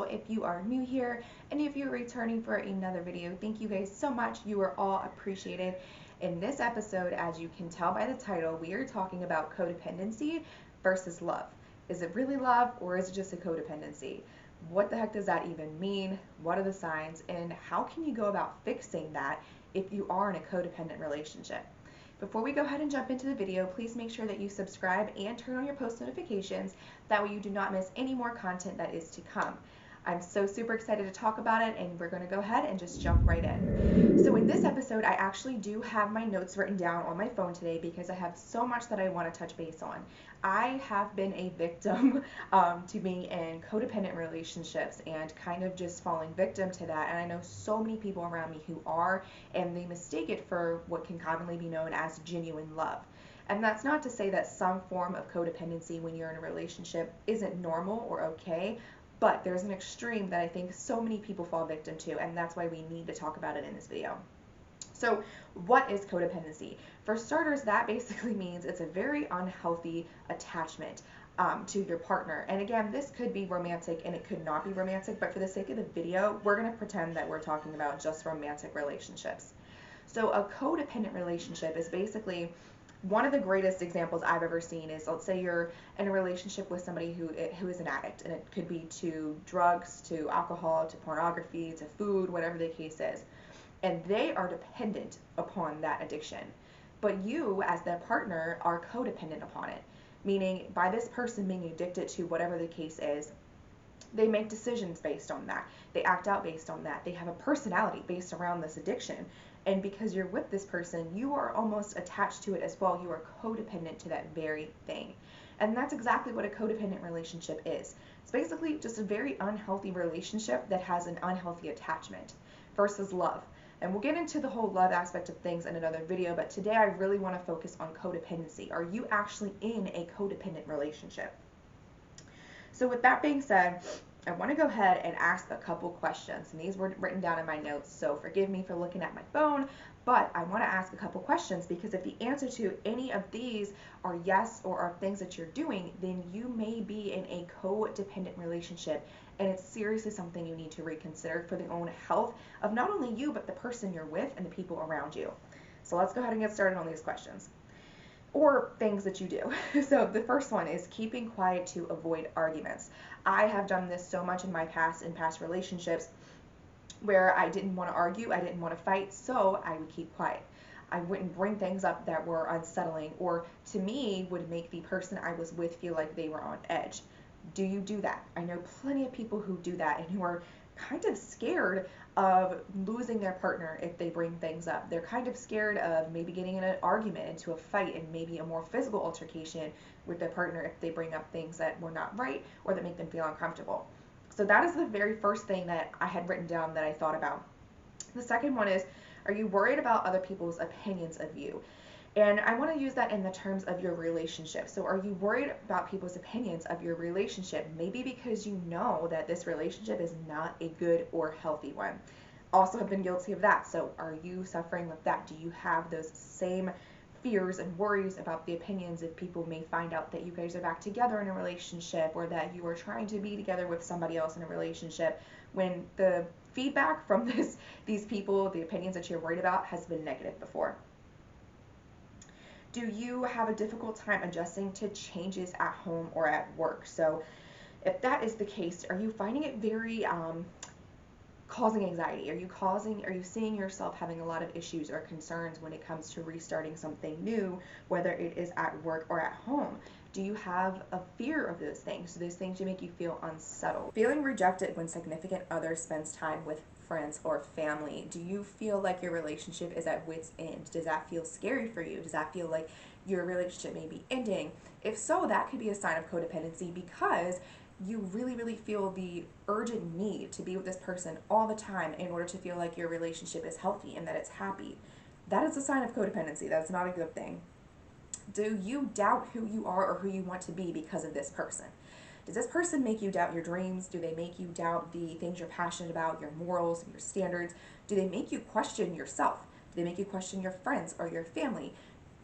if you are new here, and if you're returning for another video. Thank you guys so much. You are all appreciated. In this episode, as you can tell by the title, we are talking about codependency versus love. Is it really love, or is it just a codependency? What the heck does that even mean? What are the signs, and how can you go about fixing that if you are in a codependent relationship? Before we go ahead and jump into the video, please make sure that you subscribe and turn on your post notifications. That way you do not miss any more content that is to come. I'm so super excited to talk about it, and we're going to go ahead and just jump right in. So in this episode, I actually do have my notes written down on my phone today because I have so much that I want to touch base on. I have been a victim to being in codependent relationships and kind of just falling victim to that. And I know so many people around me who are, and they mistake it for what can commonly be known as genuine love. And that's not to say that some form of codependency when you're in a relationship isn't normal or okay, but there's an extreme that I think so many people fall victim to, and that's why we need to talk about it in this video. So what is codependency? For starters, that basically means it's a very unhealthy attachment to your partner. And again, this could be romantic and it could not be romantic, but for the sake of the video, we're going to pretend that we're talking about just romantic relationships. So a codependent relationship is basically one of the greatest examples I've ever seen is, let's say you're in a relationship with somebody who is an addict, and it could be to drugs, to alcohol, to pornography, to food, whatever the case is. And they are dependent upon that addiction. But you, as their partner, are codependent upon it, meaning by this person being addicted to whatever the case is, they make decisions based on that. They act out based on that. They have a personality based around this addiction. And because you're with this person, you are almost attached to it as well. You are codependent to that very thing. And that's exactly what a codependent relationship is. It's basically just a very unhealthy relationship that has an unhealthy attachment versus love. And we'll get into the whole love aspect of things in another video, but today I really want to focus on codependency. Are you actually in a codependent relationship? So with that being said, I want to go ahead and ask a couple questions, and these were written down in my notes, so forgive me for looking at my phone, but I want to ask a couple questions because if the answer to any of these are yes or are things that you're doing, then you may be in a codependent relationship, and it's seriously something you need to reconsider for the own health of not only you, but the person you're with and the people around you. So let's go ahead and get started on these questions. Or things that you do. So the first one is keeping quiet to avoid arguments. I have done this so much in my past, in past relationships, where I didn't want to argue, I didn't want to fight, so I would keep quiet. I wouldn't bring things up that were unsettling or to me would make the person I was with feel like they were on edge. Do you do that? I know plenty of people who do that and who are kind of scared of losing their partner if they bring things up. They're kind of scared of maybe getting in an argument, into a fight, and maybe a more physical altercation with their partner if they bring up things that were not right or that make them feel uncomfortable. So that is the very first thing that I had written down that I thought about. The second one is, are you worried about other people's opinions of you? And I want to use that in the terms of your relationship. So are you worried about people's opinions of your relationship? Maybe because you know that this relationship is not a good or healthy one. Also have been guilty of that. So are you suffering with that? Do you have those same fears and worries about the opinions if people may find out that you guys are back together in a relationship, or that you are trying to be together with somebody else in a relationship, when the feedback from these people, the opinions that you're worried about, has been negative before? Do you have a difficult time adjusting to changes at home or at work? So if that is the case, are you finding it very causing anxiety? Are you seeing yourself having a lot of issues or concerns when it comes to restarting something new, whether it is at work or at home? Do you have a fear of those things? Do those things make you feel unsettled? Feeling rejected when significant other spends time with friends or family. Do you feel like your relationship is at wit's end? Does that feel scary for you? Does that feel like your relationship may be ending? If so, that could be a sign of codependency, because you really, really feel the urgent need to be with this person all the time in order to feel like your relationship is healthy and that it's happy. That is a sign of codependency. That's not a good thing. Do you doubt who you are or who you want to be because of this person? Does this person make you doubt your dreams? Do they make you doubt the things you're passionate about, your morals, your standards? Do they make you question yourself? Do they make you question your friends or your family?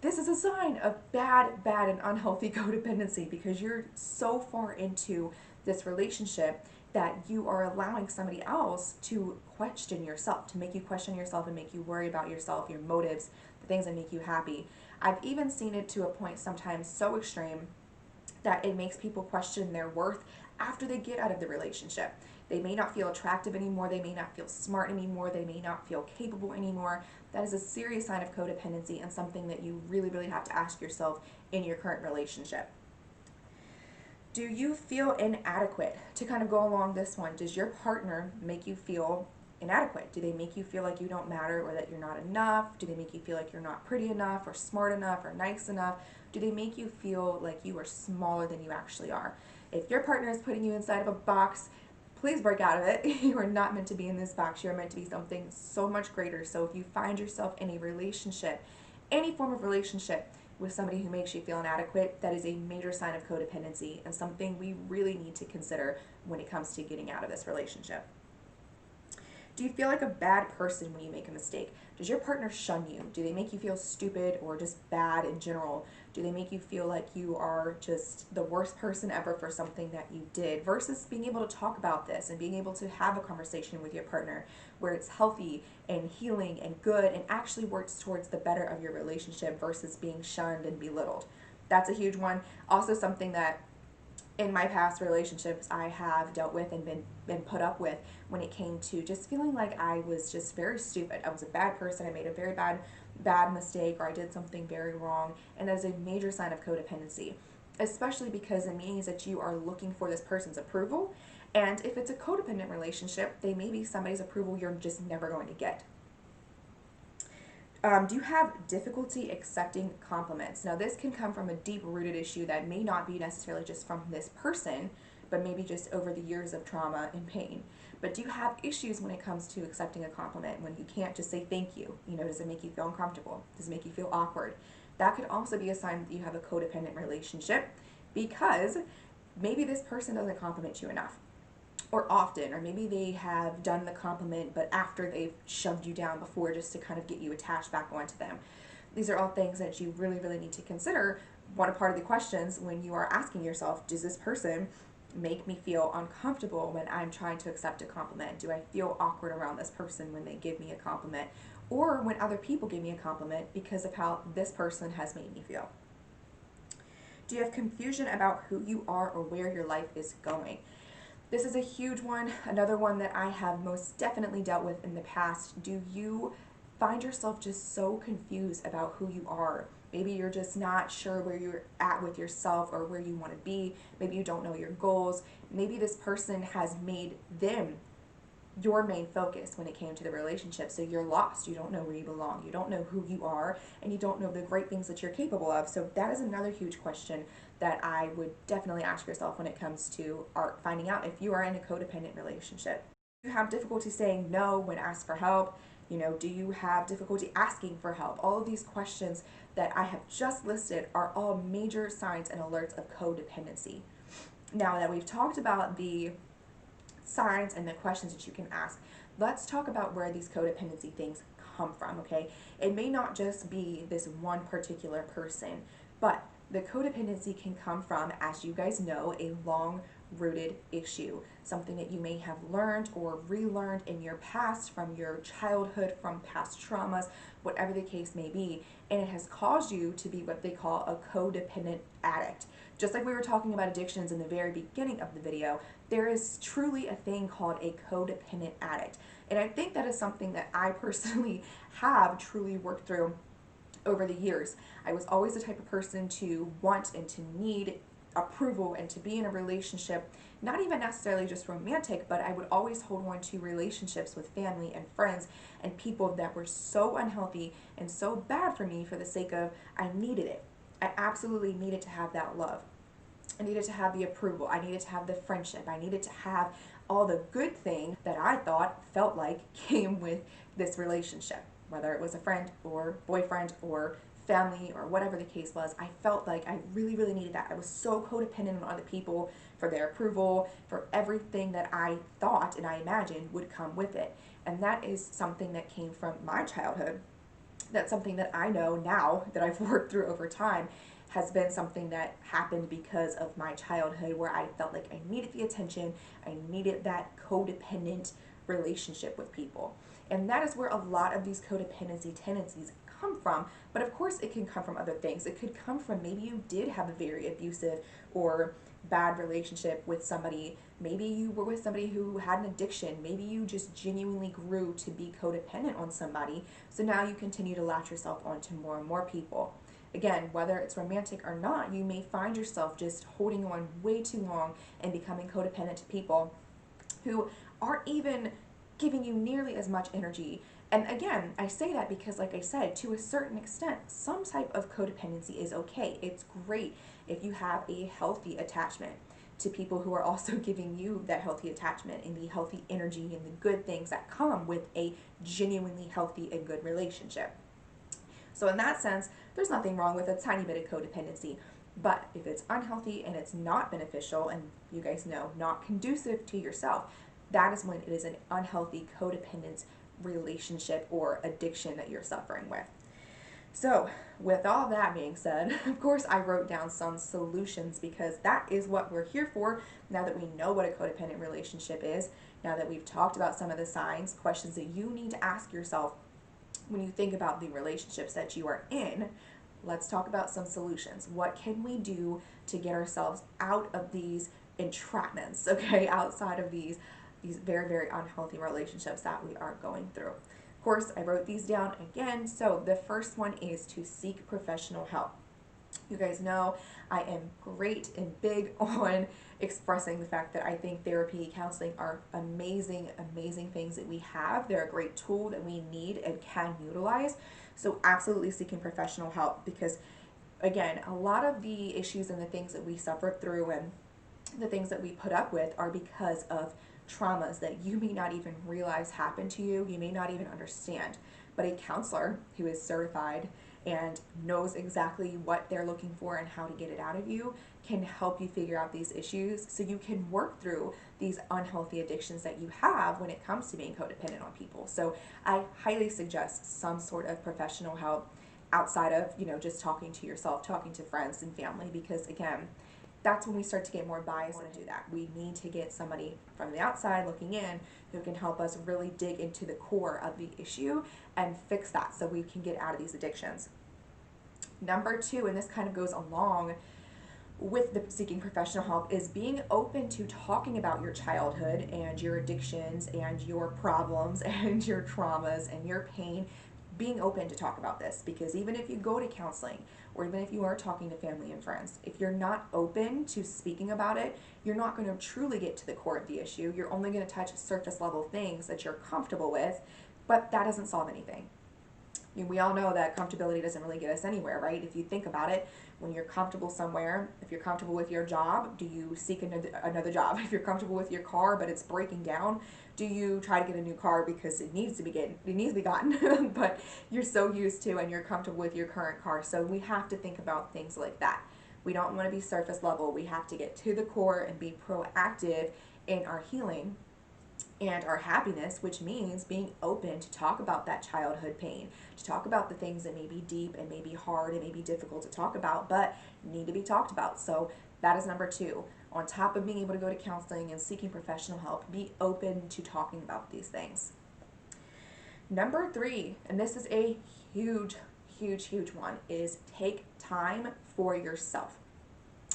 This is a sign of bad and unhealthy codependency, because you're so far into this relationship that you are allowing somebody else to question yourself, to make you question yourself and make you worry about yourself, your motives, the things that make you happy. I've even seen it to a point sometimes so extreme that it makes people question their worth after they get out of the relationship. They may not feel attractive anymore, they may not feel smart anymore, they may not feel capable anymore. That is a serious sign of codependency and something that you really, really have to ask yourself in your current relationship. Do you feel inadequate? To kind of go along this one, does your partner make you feel inadequate? Do they make you feel like you don't matter or that you're not enough? Do they make you feel like you're not pretty enough or smart enough or nice enough? Do they make you feel like you are smaller than you actually are? If your partner is putting you inside of a box, please break out of it. You are not meant to be in this box. You're meant to be something so much greater. So if you find yourself in a relationship, any form of relationship, with somebody who makes you feel inadequate, that is a major sign of codependency and something we really need to consider when it comes to getting out of this relationship. Do you feel like a bad person when you make a mistake? Does your partner shun you? Do they make you feel stupid or just bad in general? Do they make you feel like you are just the worst person ever for something that you did? Versus being able to talk about this and being able to have a conversation with your partner where it's healthy and healing and good and actually works towards the better of your relationship versus being shunned and belittled. That's a huge one. Also something that in my past relationships I have dealt with and been put up with when it came to just feeling like I was just very stupid. I was a bad person. I made a very bad mistake, or I did something very wrong, and that is a major sign of codependency, especially because it means that you are looking for this person's approval, and if it's a codependent relationship, they may be somebody's approval you're just never going to get. Do you have difficulty accepting compliments? Now, this can come from a deep-rooted issue that may not be necessarily just from this person, but maybe just over the years of trauma and pain. But do you have issues when it comes to accepting a compliment, when you can't just say thank you? You know, does it make you feel uncomfortable? Does it make you feel awkward? That could also be a sign that you have a codependent relationship, because maybe this person doesn't compliment you enough or often, or maybe they have done the compliment but after they've shoved you down before, just to kind of get you attached back onto them. These are all things that you really, really need to consider. One part of the questions when you are asking yourself, does this person make me feel uncomfortable when I'm trying to accept a compliment? Do I feel awkward around this person when they give me a compliment, or when other people give me a compliment because of how this person has made me feel? Do you have confusion about who you are or where your life is going? This is a huge one, another one that I have most definitely dealt with in the past. Do you find yourself just so confused about who you are? Maybe you're just not sure where you're at with yourself or where you want to be. Maybe you don't know your goals. Maybe this person has made them your main focus when it came to the relationship, so you're lost. You don't know where you belong. You don't know who you are, and you don't know the great things that you're capable of. So that is another huge question that I would definitely ask yourself when it comes to finding out if you are in a codependent relationship. Do you have difficulty saying no when asked for help? You know, do you have difficulty asking for help? All of these questions that I have just listed are all major signs and alerts of codependency. Now that we've talked about the signs and the questions that you can ask, let's talk about where these codependency things come from, okay? It may not just be this one particular person, but the codependency can come from, as you guys know, a long-rooted issue, something that you may have learned or relearned in your past, from your childhood, from past traumas, whatever the case may be, and it has caused you to be what they call a codependent addict. Just like we were talking about addictions in the very beginning of the video, there is truly a thing called a codependent addict. And I think that is something that I personally have truly worked through over the years. I was always the type of person to want and to need approval and to be in a relationship, not even necessarily just romantic, but I would always hold on to relationships with family and friends and people that were so unhealthy and so bad for me for the sake of I needed it. I absolutely needed to have that love. I needed to have the approval. I needed to have the friendship. I needed to have all the good things that I thought felt like came with this relationship, whether it was a friend or boyfriend or family or whatever the case was. I felt like I really, really needed that. I was so codependent on other people for their approval, for everything that I thought and I imagined would come with it. And that is something that came from my childhood, That's something that I know now that I've worked through over time has been something that happened because of my childhood, where I felt like I needed the attention, I needed that codependent relationship with people. And that is where a lot of these codependency tendencies come from. But of course, it can come from other things. It could come from maybe you did have a very abusive or bad relationship with somebody. Maybe you were with somebody who had an addiction. Maybe you just genuinely grew to be codependent on somebody. So now you continue to latch yourself onto more and more people. Again, whether it's romantic or not, you may find yourself just holding on way too long and becoming codependent to people who aren't even giving you nearly as much energy. And again, I say that because, like I said, to a certain extent, some type of codependency is okay. It's great if you have a healthy attachment to people who are also giving you that healthy attachment and the healthy energy and the good things that come with a genuinely healthy and good relationship. So in that sense, there's nothing wrong with a tiny bit of codependency. But if it's unhealthy and it's not beneficial, and you guys know, not conducive to yourself, that is when it is an unhealthy codependent relationship or addiction that you're suffering with. So, with all that being said, of course, I wrote down some solutions because that is what we're here for. Now that we know what a codependent relationship is, now that we've talked about some of the signs, questions that you need to ask yourself when you think about the relationships that you are in, let's talk about some solutions. What can we do to get ourselves out of these entrapments, okay, outside of these very, very unhealthy relationships that we are going through? Of course, I wrote these down again. So the first one is to seek professional help. You guys know I am great and big on expressing the fact that I think therapy, counseling are amazing, amazing things that we have. They're a great tool that we need and can utilize. So absolutely seeking professional help, because again, a lot of the issues and the things that we suffer through and the things that we put up with are because of traumas that you may not even realize happened to you. You may not even understand. But a counselor who is certified and knows exactly what they're looking for and how to get it out of you can help you figure out these issues so you can work through these unhealthy addictions that you have when it comes to being codependent on people. So I highly suggest some sort of professional help outside of, just talking to yourself, talking to friends and family, because again, that's when we start to get more bias and do that. We need to get somebody from the outside looking in who can help us really dig into the core of the issue and fix that so we can get out of these addictions. Number two, and this kind of goes along with the seeking professional help, is being open to talking about your childhood and your addictions and your problems and your traumas and your pain. Being open to talk about this, because even if you go to counseling or even if you are talking to family and friends, if you're not open to speaking about it, you're not going to truly get to the core of the issue. You're only going to touch surface level things that you're comfortable with, but that doesn't solve anything. We all know that comfortability doesn't really get us anywhere, right? If you think about it, when you're comfortable somewhere, if you're comfortable with your job, do you seek another job? If you're comfortable with your car but it's breaking down, do you try to get a new car because it needs to be gotten, but you're so used to and you're comfortable with your current car? So we have to think about things like that. We don't want to be surface level. We have to get to the core and be proactive in our healing and our happiness, which means being open to talk about that childhood pain, to talk about the things that may be deep and may be hard and may be difficult to talk about, but need to be talked about. So that is number two. On top of being able to go to counseling and seeking professional help, be open to talking about these things. Number three, and this is a huge, huge, huge one, is take time for yourself.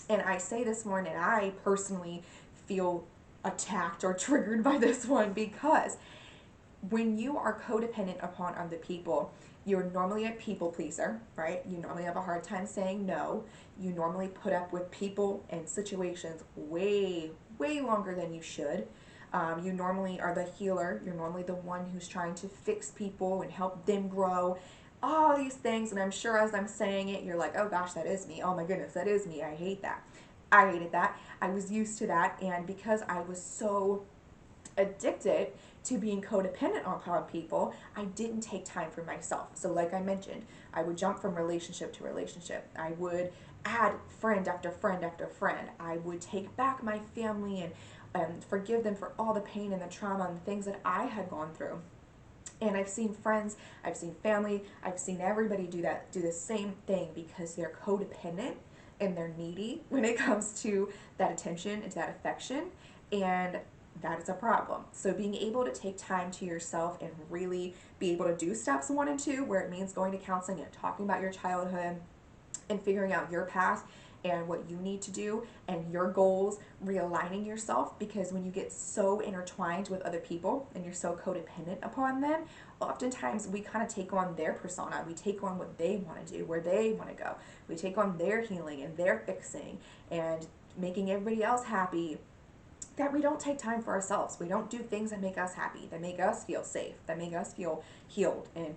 And I say this one, and I personally feel attacked or triggered by this one, because when you are codependent upon other people, you're normally a people pleaser, right? You normally have a hard time saying no. You normally put up with people and situations way, way longer than you should. You normally are the healer. You're normally the one who's trying to fix people and help them grow. All these things, and I'm sure as I'm saying it, you're like, oh gosh, that is me. Oh my goodness, that is me. I hate that. I hated that. I was used to that, and because I was so addicted to being codependent upon people, I didn't take time for myself. So like I mentioned, I would jump from relationship to relationship. I would add friend after friend after friend. I would take back my family and forgive them for all the pain and the trauma and the things that I had gone through. And I've seen friends, I've seen family, I've seen everybody do the same thing because they're codependent and they're needy when it comes to that attention and to that affection. And that is a problem. So being able to take time to yourself and really be able to do steps 1 and 2, where it means going to counseling and talking about your childhood and figuring out your path and what you need to do and your goals, realigning yourself, because when you get so intertwined with other people and you're so codependent upon them, oftentimes we kind of take on their persona. We take on what they want to do, where they want to go. We take on their healing and their fixing and making everybody else happy, that we don't take time for ourselves. We don't do things that make us happy, that make us feel safe, that make us feel healed and,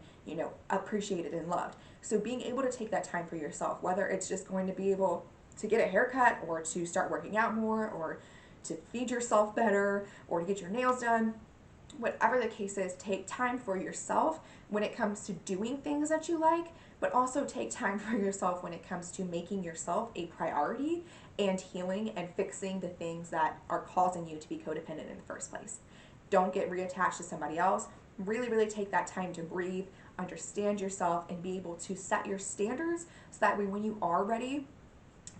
appreciated and loved. So being able to take that time for yourself, whether it's just going to be able to get a haircut or to start working out more or to feed yourself better or to get your nails done, whatever the case is, take time for yourself when it comes to doing things that you like, but also take time for yourself when it comes to making yourself a priority and healing and fixing the things that are causing you to be codependent in the first place. Don't get reattached to somebody else. Really, really take that time to breathe, understand yourself, and be able to set your standards so that way when you are ready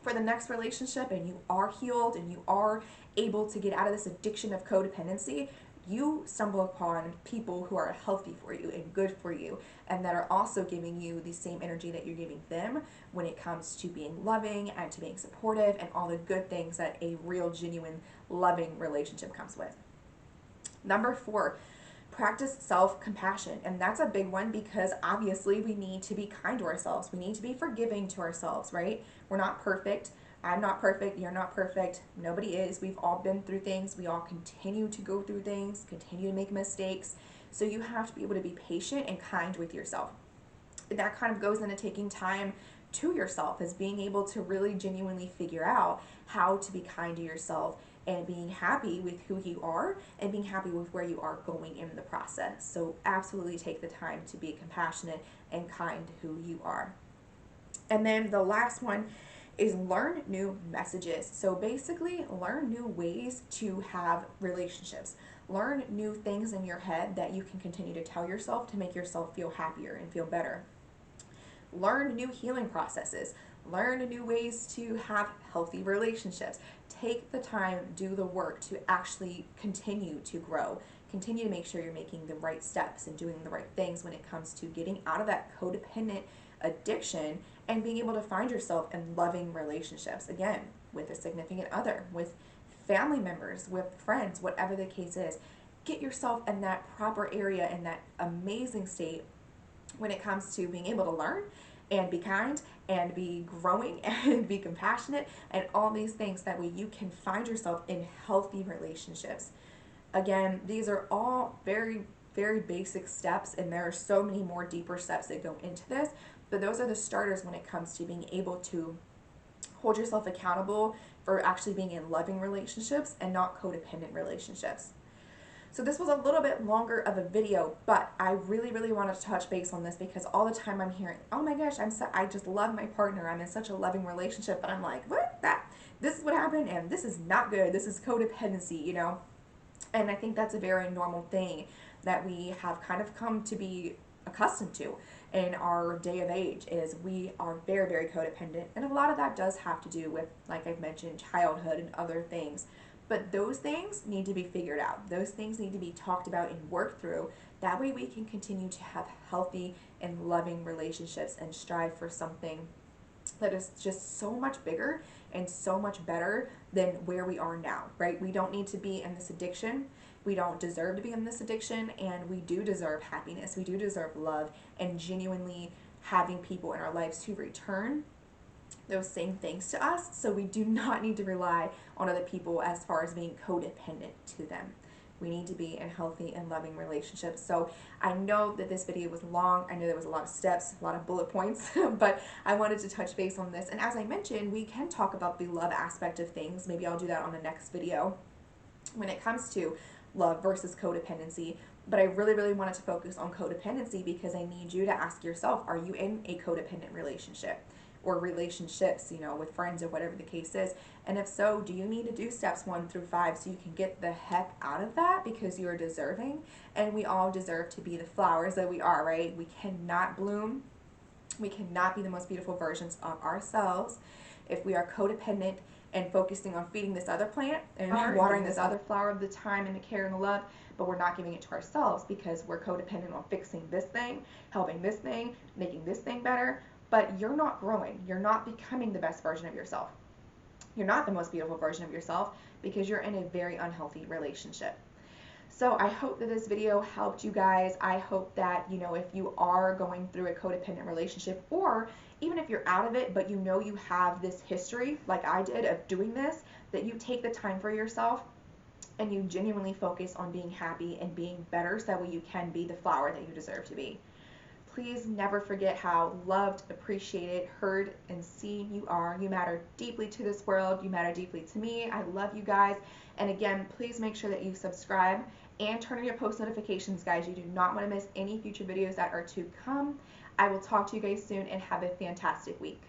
for the next relationship and you are healed and you are able to get out of this addiction of codependency, you stumble upon people who are healthy for you and good for you and that are also giving you the same energy that you're giving them when it comes to being loving and to being supportive and all the good things that a real, genuine, loving relationship comes with. Number 4, practice self-compassion. And that's a big one because obviously we need to be kind to ourselves. We need to be forgiving to ourselves, right? We're not perfect. I'm not perfect. You're not perfect. Nobody is. We've all been through things. We all continue to go through things, continue to make mistakes. So you have to be able to be patient and kind with yourself. And that kind of goes into taking time to yourself, as being able to really genuinely figure out how to be kind to yourself and being happy with who you are and being happy with where you are going in the process. So absolutely take the time to be compassionate and kind to who you are. And then the last one is learn new messages. So basically learn new ways to have relationships. Learn new things in your head that you can continue to tell yourself to make yourself feel happier and feel better. Learn new healing processes. Learn new ways to have healthy relationships. Take the time, do the work to actually continue to grow. Continue to make sure you're making the right steps and doing the right things when it comes to getting out of that codependent addiction and being able to find yourself in loving relationships, again, with a significant other, with family members, with friends, whatever the case is. Get yourself in that proper area, in that amazing state when it comes to being able to learn and be kind and be growing and be compassionate and all these things. That way you can find yourself in healthy relationships. Again, these are all very, very basic steps, and there are so many more deeper steps that go into this, but those are the starters when it comes to being able to hold yourself accountable for actually being in loving relationships and not codependent relationships. So this was a little bit longer of a video, but I really, really wanted to touch base on this because all the time I'm hearing, oh my gosh, I just love my partner. I'm in such a loving relationship, but I'm like, what? This is what happened, and this is not good. This is codependency, And I think that's a very normal thing that we have kind of come to be accustomed to in our day of age, is we are very, very codependent. And a lot of that does have to do with, like I've mentioned, childhood and other things. But those things need to be figured out. Those things need to be talked about and worked through. That way we can continue to have healthy and loving relationships and strive for something that is just so much bigger and so much better than where we are now, right? We don't need to be in this addiction. We don't deserve to be in this addiction, and we do deserve happiness. We do deserve love and genuinely having people in our lives to return those same things to us. So we do not need to rely on other people as far as being codependent to them. We need to be in healthy and loving relationships. So I know that this video was long. I know there was a lot of steps, a lot of bullet points, but I wanted to touch base on this. And as I mentioned, we can talk about the love aspect of things. Maybe I'll do that on the next video when it comes to love versus codependency. But I really, really wanted to focus on codependency because I need you to ask yourself, are you in a codependent relationship? or relationships, you know, with friends or whatever the case is? And if so, do you need to do steps 1 through 5 so you can get the heck out of that because you are deserving? And we all deserve to be the flowers that we are, right? We cannot bloom. We cannot be the most beautiful versions of ourselves if we are codependent and focusing on feeding this other plant and watering this other flower of the time and the care and the love, but we're not giving it to ourselves because we're codependent on fixing this thing, helping this thing, making this thing better, but you're not growing. You're not becoming the best version of yourself. You're not the most beautiful version of yourself because you're in a very unhealthy relationship. So I hope that this video helped you guys. I hope that, you know, if you are going through a codependent relationship, or even if you're out of it, but you know you have this history, like I did, of doing this, that you take the time for yourself and you genuinely focus on being happy and being better so that way you can be the flower that you deserve to be. Please never forget how loved, appreciated, heard, and seen you are. You matter deeply to this world. You matter deeply to me. I love you guys. And again, please make sure that you subscribe and turn on your post notifications, guys. You do not want to miss any future videos that are to come. I will talk to you guys soon and have a fantastic week.